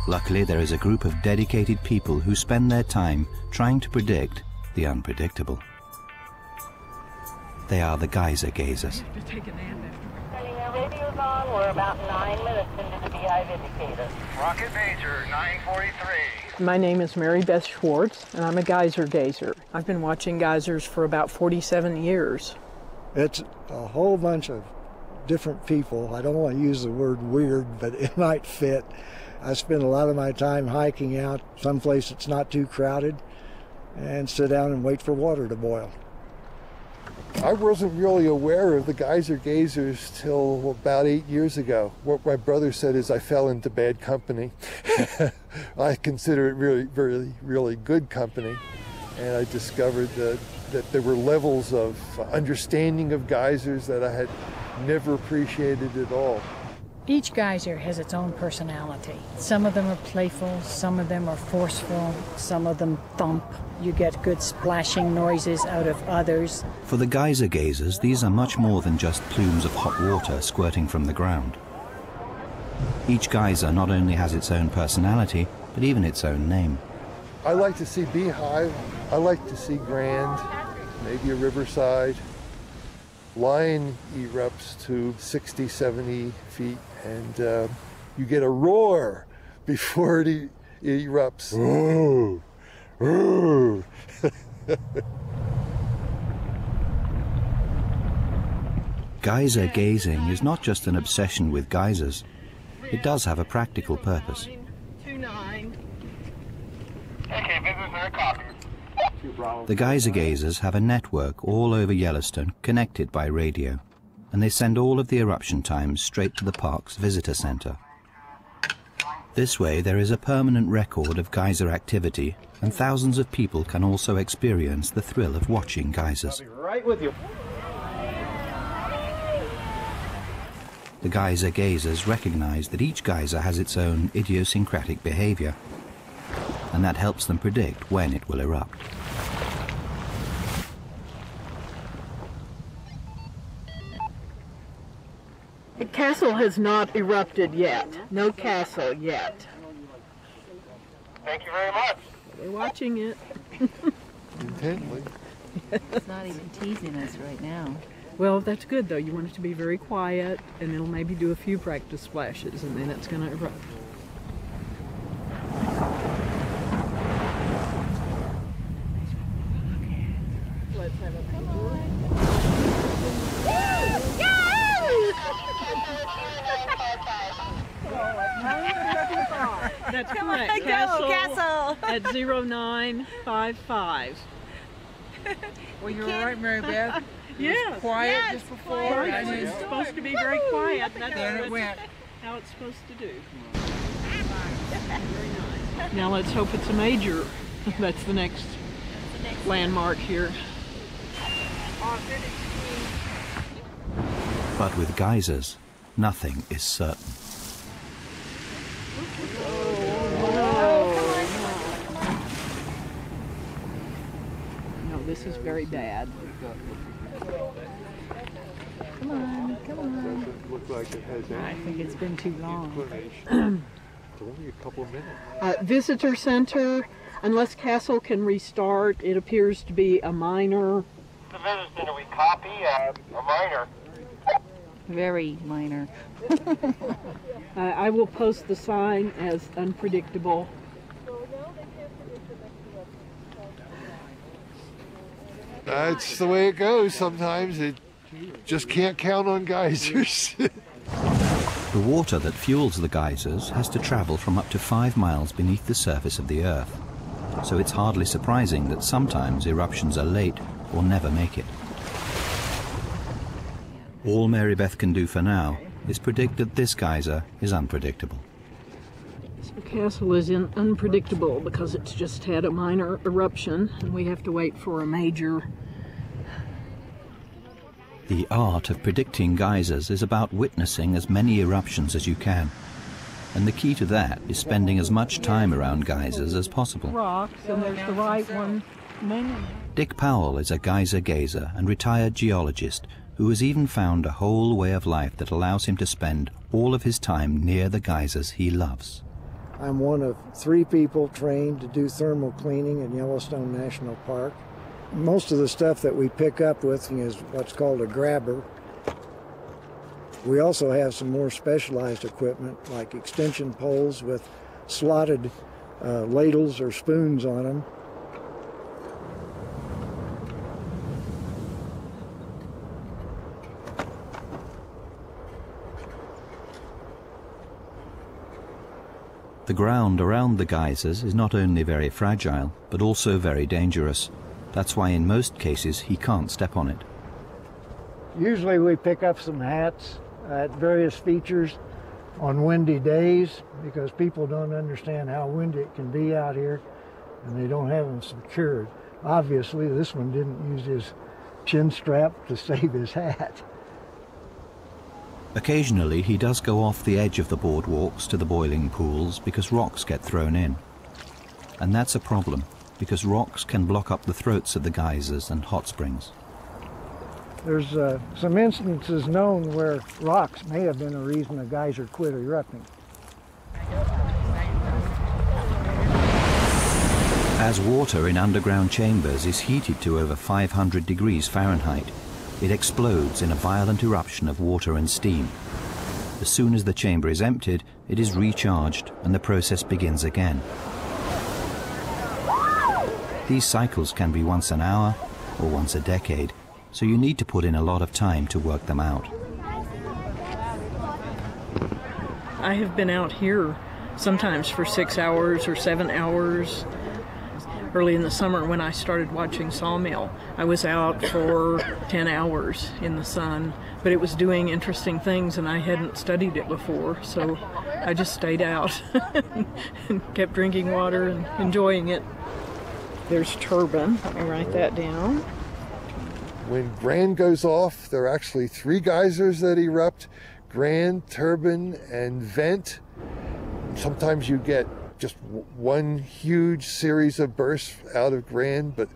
Luckily, there is a group of dedicated people who spend their time trying to predict the unpredictable. They are the geyser gazers. Radio's on. We're about 9 minutes into the beehive indicator. Rocket Major, 943. My name is Mary Beth Schwartz, and I'm a geyser gazer. I've been watching geysers for about 47 years. It's a whole bunch of different people. I don't want to use the word weird, but it might fit. I spend a lot of my time hiking out someplace that's not too crowded and sit down and wait for water to boil. I wasn't really aware of the geyser gazers till about 8 years ago. What my brother said is I fell into bad company. I consider it really good company. And I discovered that there were levels of understanding of geysers that I had never appreciated at all. Each geyser has its own personality. Some of them are playful, some of them are forceful, some of them thump. You get good splashing noises out of others. For the geyser gazers, these are much more than just plumes of hot water squirting from the ground. Each geyser not only has its own personality, but even its own name. I like to see beehive. I like to see grand, maybe a riverside. Lion erupts to 60, 70 feet, and you get a roar before it erupts. Ooh, ooh. Geyser gazing is not just an obsession with geysers. It does have a practical purpose. 29. Okay, business copy. The geyser gazers have a network all over Yellowstone connected by radio, and they send all of the eruption times straight to the park's visitor center. This way there is a permanent record of geyser activity, and thousands of people can also experience the thrill of watching geysers. I'll be right with you. The geyser gazers recognize that each geyser has its own idiosyncratic behavior, and that helps them predict when it will erupt. The castle has not erupted yet. No castle yet. Thank you very much. We're watching it. Intently. It's not even teasing us right now. Well, that's good, though. You want it to be very quiet, and it'll maybe do a few practice splashes, and then it's going to erupt. Let's have a That's correct. Castle at 0955. Well, you're right, Mary Beth. Yes. Quiet just before. Right. It's supposed to be very quiet. That's Then it went. how it's supposed to do. Very nice. Now let's hope it's a major. That's the next landmark here. But with geysers, nothing is certain. No, this is very bad. Come on, come on. Doesn't look like it has I any think it's been too long. inclination. It's only a couple of minutes. Visitor center, unless Castle can restart, it appears to be a minor. The visitor center, we copy a minor. Very minor. I will post the sign as unpredictable. That's the way it goes sometimes. It just can't count on geysers. The water that fuels the geysers has to travel from up to 5 miles beneath the surface of the Earth, so it's hardly surprising that sometimes eruptions are late or never make it. All Mary Beth can do for now is predict that this geyser is unpredictable. So Castle is unpredictable because it's just had a minor eruption, and we have to wait for a major. The art of predicting geysers is about witnessing as many eruptions as you can, and the key to that is spending as much time around geysers as possible. Rocks, and there's the right one. Dick Powell is a geyser gazer and retired geologist who has even found a whole way of life that allows him to spend all of his time near the geysers he loves. I'm one of 3 people trained to do thermal cleaning in Yellowstone National Park. Most of the stuff that we pick up with is what's called a grabber. We also have some more specialized equipment like extension poles with slotted ladles or spoons on them. The ground around the geysers is not only very fragile, but also very dangerous. That's why in most cases he can't step on it. Usually we pick up some hats at various features on windy days because people don't understand how windy it can be out here and they don't have them secured. Obviously this one didn't use his chin strap to save his hat. Occasionally he does go off the edge of the boardwalks to the boiling pools because rocks get thrown in. And that's a problem, because rocks can block up the throats of the geysers and hot springs. There's some instances known where rocks may have been a reason a geyser quit erupting. As water in underground chambers is heated to over 500 degrees Fahrenheit, it explodes in a violent eruption of water and steam. As soon as the chamber is emptied, it is recharged and the process begins again. These cycles can be once an hour or once a decade, so you need to put in a lot of time to work them out. I have been out here sometimes for 6 hours or 7 hours. Early in the summer when I started watching Sawmill, I was out for 10 hours in the sun, but it was doing interesting things and I hadn't studied it before, so I just stayed out and kept drinking water and enjoying it. There's turbine. Let me write that down. When Grand goes off, there are actually 3 geysers that erupt: Grand, Turbine, and Vent. Sometimes you get just one huge series of bursts out of Grand, but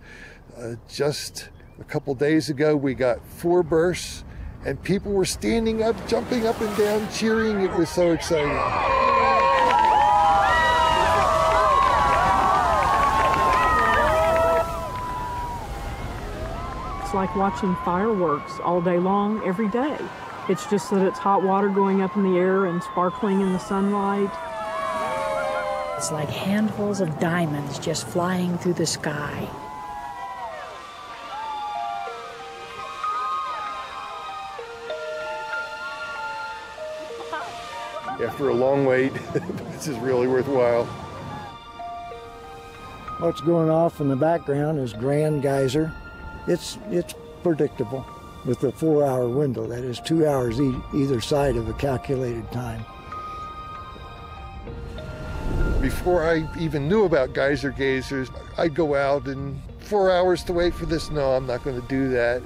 just a couple days ago we got 4 bursts and people were standing up, jumping up and down, cheering. It was so exciting. It's like watching fireworks all day long, every day. It's just that it's hot water going up in the air and sparkling in the sunlight. It's like handfuls of diamonds just flying through the sky. After a long wait, this is really worthwhile. What's going off in the background is Grand Geyser. It's predictable with a 4-hour window. That is 2 hours either side of a calculated time. Before I even knew about geyser gazers, I'd go out and 4 hours to wait for this. No, I'm not going to do that.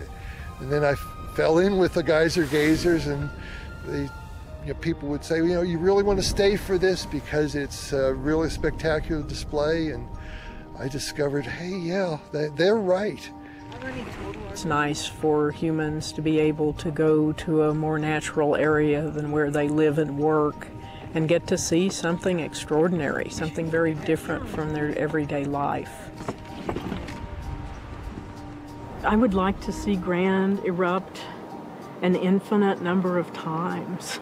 And then I fell in with the geyser gazers, and people would say, you really want to stay for this because it's a really spectacular display. And I discovered, hey, yeah, they're right. It's nice for humans to be able to go to a more natural area than where they live and work and get to see something extraordinary, something very different from their everyday life. I would like to see Grand erupt an infinite number of times.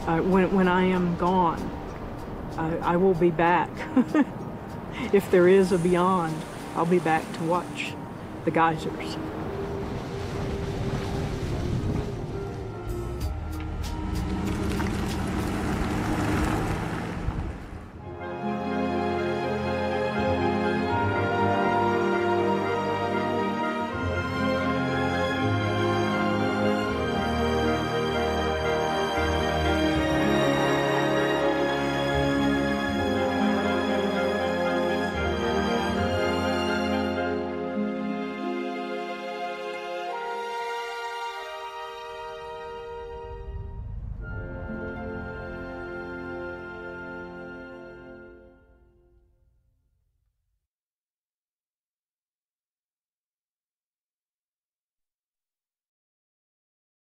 When I am gone, I will be back. If there is a beyond, I'll be back to watch the geysers.